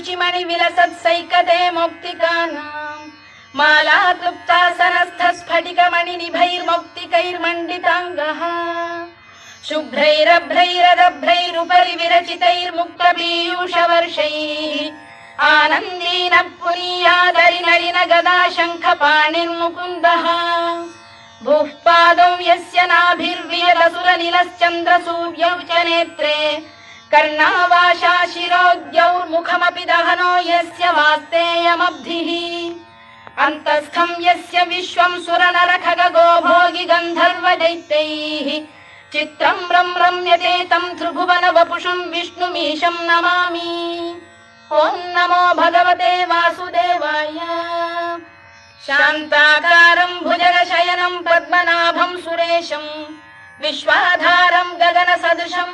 शुचिमणि विलसत्सैकते मौक्तिकानाम् माला क्लुप्तासनस्थ स्फटिकमणि निभैर्मौक्तिकैर्मण्डिताङ्गः शुभ्रैरभ्रैरदभ्रैरुपरि विरचितैर्मुक्तपीयूषवर्षैः आनन्दीन पुनीयादरि नलिन गदा शङ्खपाणिर्मुकुन्दः भूः पादौ यस्य नाभिर्वियदसुरनिलश्चन्द्रसूर्यौ च नेत्रे कर्णावाशा शिरोद्यौर्मुखमपि दहनो यस्य वास्तेयमब्धिः अन्तस्थं यस्य विश्वं सुरनरखगो भोगि गन्धर्वदैत्यैः चित्रं रम्यते तं त्रिभुवन वपुषं विष्णुमीशं नमामि। ॐ नमो भगवते वासुदेवाय। शान्ताकारं भुजगशयनं पद्मनाभं सुरेशं विश्वाधारं गगनसदृशं